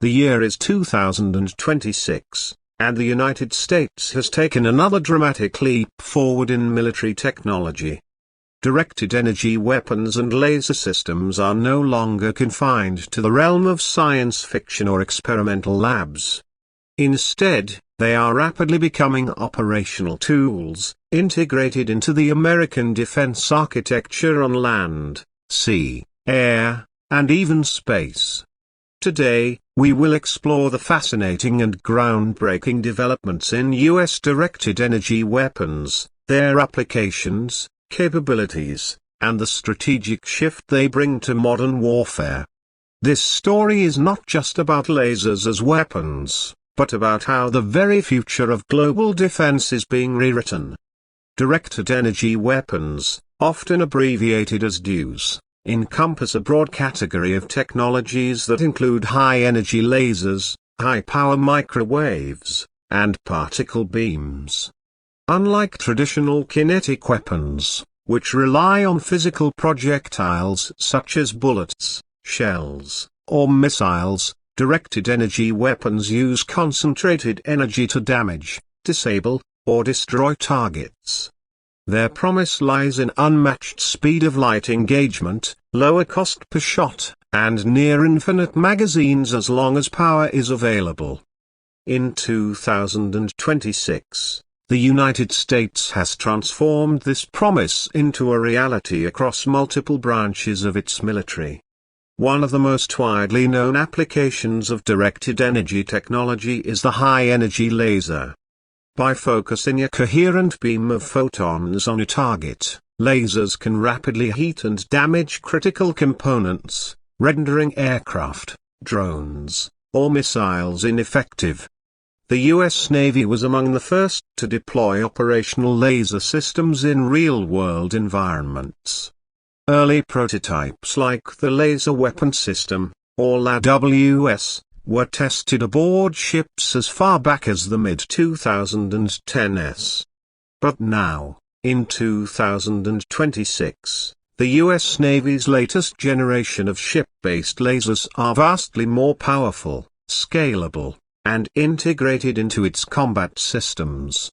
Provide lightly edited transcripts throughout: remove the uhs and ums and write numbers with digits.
The year is 2026, and the United States has taken another dramatic leap forward in military technology. Directed energy weapons and laser systems are no longer confined to the realm of science fiction or experimental labs. Instead, they are rapidly becoming operational tools, integrated into the American defense architecture on land, sea, air, and even space. Today, we will explore the fascinating and groundbreaking developments in U.S. directed energy weapons, their applications, capabilities, and the strategic shift they bring to modern warfare. This story is not just about lasers as weapons, but about how the very future of global defense is being rewritten. Directed energy weapons, often abbreviated as DEWs, encompass a broad category of technologies that include high-energy lasers, high-power microwaves, and particle beams. Unlike traditional kinetic weapons, which rely on physical projectiles such as bullets, shells, or missiles, directed energy weapons use concentrated energy to damage, disable, or destroy targets. Their promise lies in unmatched speed of light engagement, lower cost per shot, and near-infinite magazines as long as power is available. In 2026, the United States has transformed this promise into a reality across multiple branches of its military. One of the most widely known applications of directed energy technology is the high-energy laser. By focusing a coherent beam of photons on a target, lasers can rapidly heat and damage critical components, rendering aircraft, drones, or missiles ineffective. The U.S. Navy was among the first to deploy operational laser systems in real-world environments. Early prototypes like the Laser Weapon System, or LAWS, were tested aboard ships as far back as the mid-2010s. But now, in 2026, the U.S. Navy's latest generation of ship-based lasers are vastly more powerful, scalable, and integrated into its combat systems.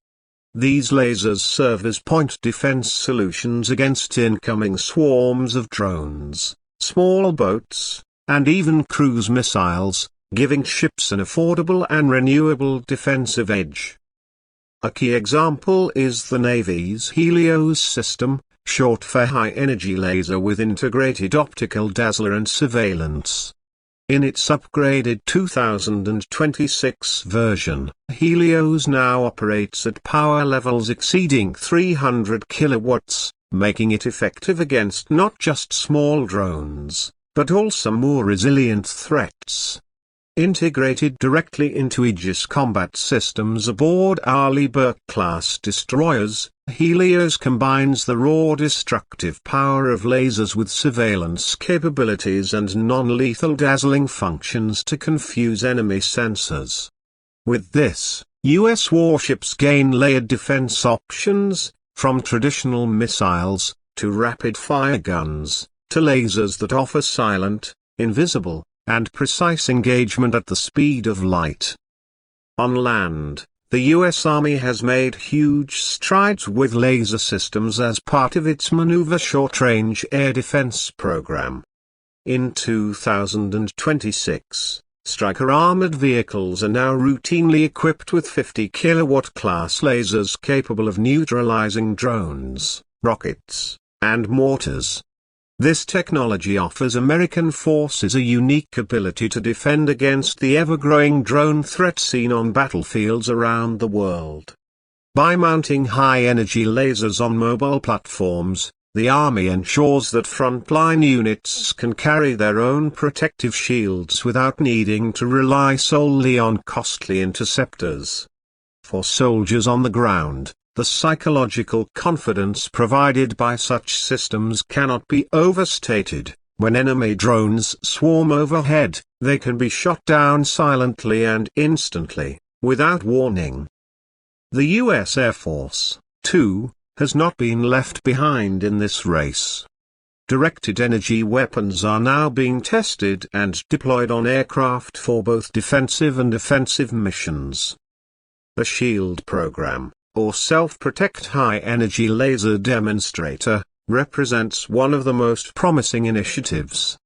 These lasers serve as point defense solutions against incoming swarms of drones, small boats, and even cruise missiles, giving ships an affordable and renewable defensive edge. A key example is the Navy's Helios system, short for High Energy Laser with Integrated Optical Dazzler and Surveillance. In its upgraded 2026 version, Helios now operates at power levels exceeding 300 kilowatts, making it effective against not just small drones, but also more resilient threats. Integrated directly into Aegis combat systems aboard Arleigh Burke-class destroyers, Helios combines the raw destructive power of lasers with surveillance capabilities and non-lethal dazzling functions to confuse enemy sensors. With this, U.S. warships gain layered defense options, from traditional missiles, to rapid-fire guns, to lasers that offer silent, invisible, and precise engagement at the speed of light. On land, the U.S. Army has made huge strides with laser systems as part of its Maneuver Short-Range Air Defense program. In 2026, Stryker armored vehicles are now routinely equipped with 50 kilowatt class lasers capable of neutralizing drones, rockets, and mortars. This technology offers American forces a unique ability to defend against the ever-growing drone threat seen on battlefields around the world. By mounting high-energy lasers on mobile platforms, the Army ensures that frontline units can carry their own protective shields without needing to rely solely on costly interceptors. For soldiers on the ground, the psychological confidence provided by such systems cannot be overstated. When enemy drones swarm overhead, they can be shot down silently and instantly, without warning. The U.S. Air Force, too, has not been left behind in this race. Directed energy weapons are now being tested and deployed on aircraft for both defensive and offensive missions. The SHIELD program, or Self-Protect High-Energy Laser Demonstrator, represents one of the most promising initiatives.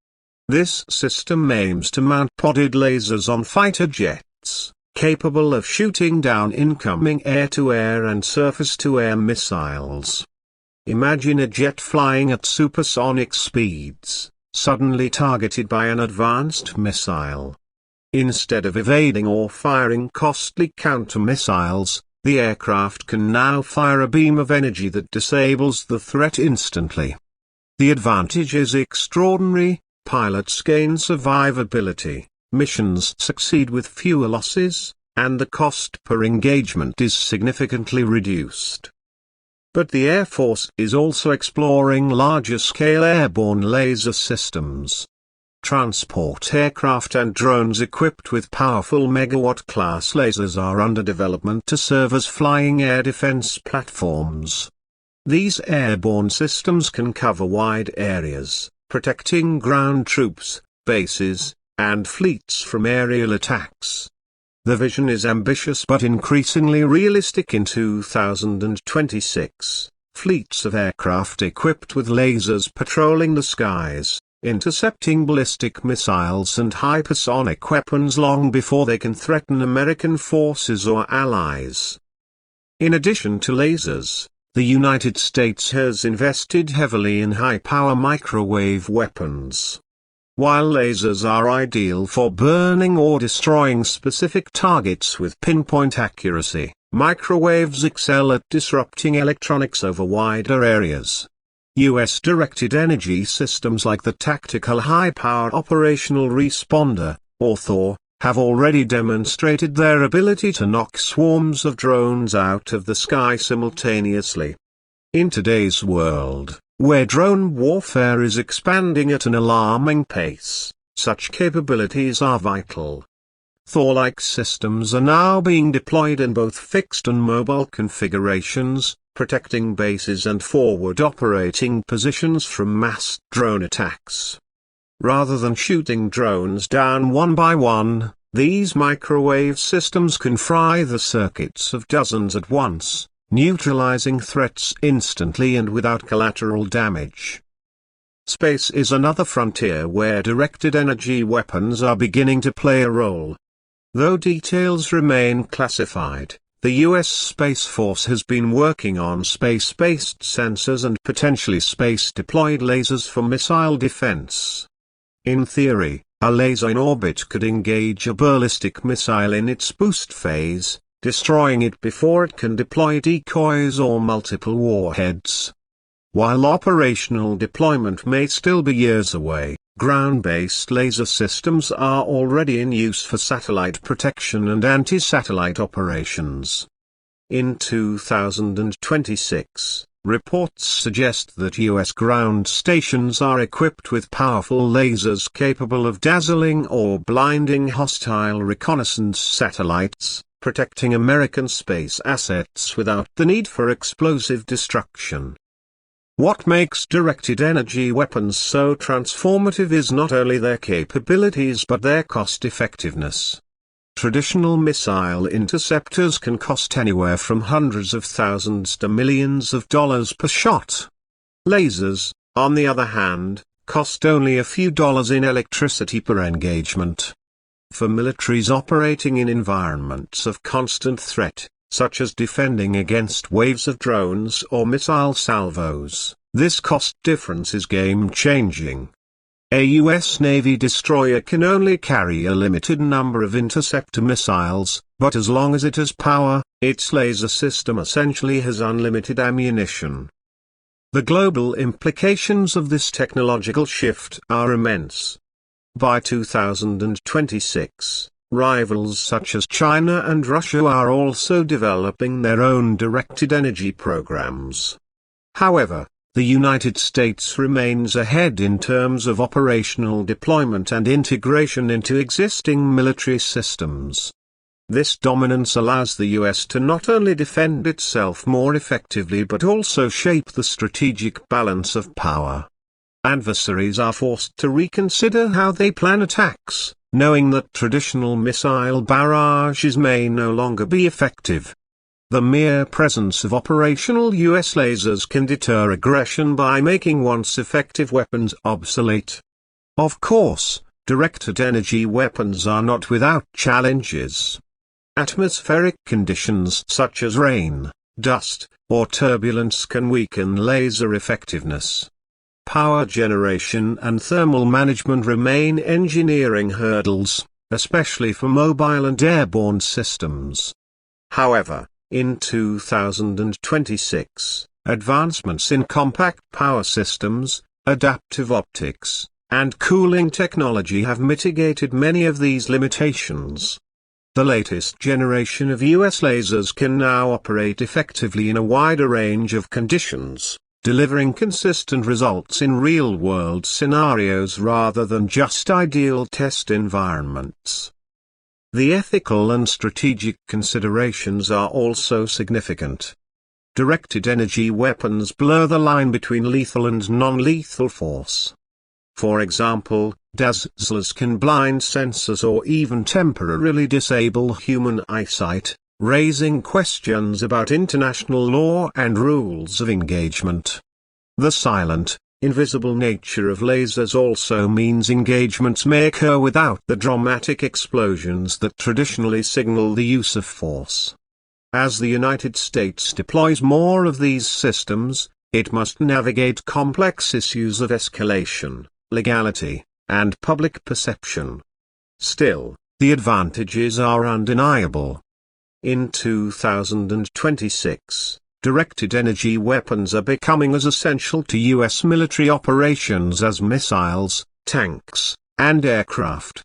This system aims to mount podded lasers on fighter jets, capable of shooting down incoming air-to-air and surface-to-air missiles. Imagine a jet flying at supersonic speeds, suddenly targeted by an advanced missile. Instead of evading or firing costly counter-missiles, the aircraft can now fire a beam of energy that disables the threat instantly. The advantage is extraordinary: pilots gain survivability, missions succeed with fewer losses, and the cost per engagement is significantly reduced. But the Air Force is also exploring larger-scale airborne laser systems. Transport aircraft and drones equipped with powerful megawatt-class lasers are under development to serve as flying air defense platforms. These airborne systems can cover wide areas, protecting ground troops, bases, and fleets from aerial attacks. The vision is ambitious but increasingly realistic. In 2026, fleets of aircraft equipped with lasers patrolling the skies, intercepting ballistic missiles and hypersonic weapons long before they can threaten American forces or allies. In addition to lasers, the United States has invested heavily in high-power microwave weapons. While lasers are ideal for burning or destroying specific targets with pinpoint accuracy, microwaves excel at disrupting electronics over wider areas. U.S. directed energy systems like the Tactical High-Power Operational Responder, or THOR, have already demonstrated their ability to knock swarms of drones out of the sky simultaneously. In today's world, where drone warfare is expanding at an alarming pace, such capabilities are vital. THOR-like systems are now being deployed in both fixed and mobile configurations, protecting bases and forward operating positions from massed drone attacks. Rather than shooting drones down one by one, these microwave systems can fry the circuits of dozens at once, neutralizing threats instantly and without collateral damage. Space is another frontier where directed energy weapons are beginning to play a role. Though details remain classified, the U.S. Space Force has been working on space-based sensors and potentially space-deployed lasers for missile defense. In theory, a laser in orbit could engage a ballistic missile in its boost phase, destroying it before it can deploy decoys or multiple warheads. While operational deployment may still be years away, ground-based laser systems are already in use for satellite protection and anti-satellite operations. In 2026, reports suggest that U.S. ground stations are equipped with powerful lasers capable of dazzling or blinding hostile reconnaissance satellites, protecting American space assets without the need for explosive destruction. What makes directed energy weapons so transformative is not only their capabilities but their cost-effectiveness. Traditional missile interceptors can cost anywhere from hundreds of thousands to millions of dollars per shot. Lasers, on the other hand, cost only a few dollars in electricity per engagement. For militaries operating in environments of constant threat, such as defending against waves of drones or missile salvos, this cost difference is game-changing. A U.S. Navy destroyer can only carry a limited number of interceptor missiles, but as long as it has power, its laser system essentially has unlimited ammunition. The global implications of this technological shift are immense. By 2026, rivals such as China and Russia are also developing their own directed energy programs. However, the United States remains ahead in terms of operational deployment and integration into existing military systems. This dominance allows the U.S. to not only defend itself more effectively but also shape the strategic balance of power. adversaries are forced to reconsider how they plan attacks, knowing that traditional missile barrages may no longer be effective. The mere presence of operational US lasers can deter aggression by making once effective weapons obsolete. Of course, directed energy weapons are not without challenges. Atmospheric conditions such as rain, dust, or turbulence can weaken laser effectiveness. Power generation and thermal management remain engineering hurdles, especially for mobile and airborne systems. However, in 2026, advancements in compact power systems, adaptive optics, and cooling technology have mitigated many of these limitations. The latest generation of US lasers can now operate effectively in a wider range of conditions, delivering consistent results in real-world scenarios rather than just ideal test environments. The ethical and strategic considerations are also significant. Directed energy weapons blur the line between lethal and non-lethal force. For example, dazzlers can blind sensors or even temporarily disable human eyesight, raising questions about international law and rules of engagement. The silent, invisible nature of lasers also means engagements may occur without the dramatic explosions that traditionally signal the use of force. As the United States deploys more of these systems, it must navigate complex issues of escalation, legality, and public perception. Still, the advantages are undeniable. In 2026, directed energy weapons are becoming as essential to U.S. military operations as missiles, tanks, and aircraft.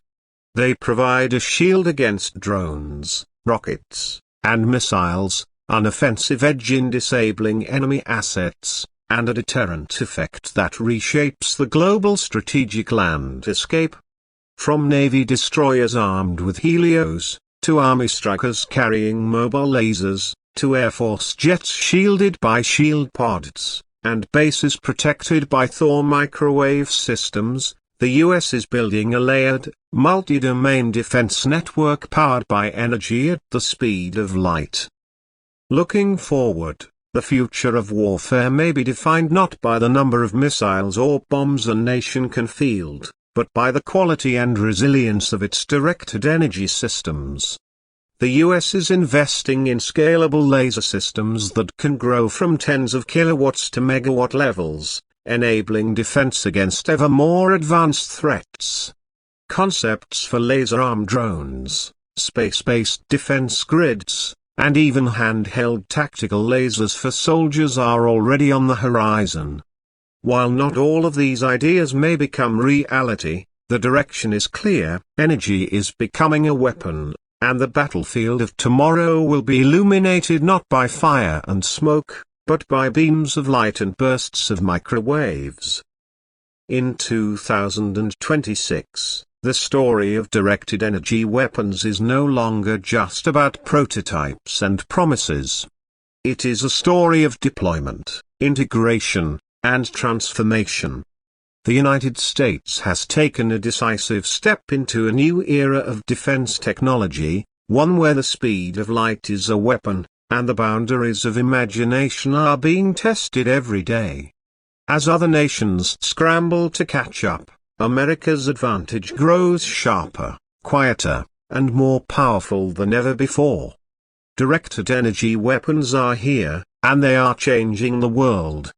They provide a shield against drones, rockets, and missiles, an offensive edge in disabling enemy assets, and a deterrent effect that reshapes the global strategic landscape. From Navy destroyers armed with helios, to Army strikers carrying mobile lasers, to Air Force jets shielded by shield pods, and bases protected by Thor microwave systems, the US is building a layered, multi-domain defense network powered by energy at the speed of light. Looking forward, the future of warfare may be defined not by the number of missiles or bombs a nation can field, but by the quality and resilience of its directed energy systems. The US is investing in scalable laser systems that can grow from tens of kilowatts to megawatt levels, enabling defense against ever more advanced threats. Concepts for laser-armed drones, space-based defense grids, and even handheld tactical lasers for soldiers are already on the horizon. While not all of these ideas may become reality, the direction is clear: energy is becoming a weapon, and the battlefield of tomorrow will be illuminated not by fire and smoke, but by beams of light and bursts of microwaves. In 2026, the story of directed energy weapons is no longer just about prototypes and promises. It is a story of deployment, integration, and transformation. The United States has taken a decisive step into a new era of defense technology, one where the speed of light is a weapon, and the boundaries of imagination are being tested every day. As other nations scramble to catch up, America's advantage grows sharper, quieter, and more powerful than ever before. Directed energy weapons are here, and they are changing the world.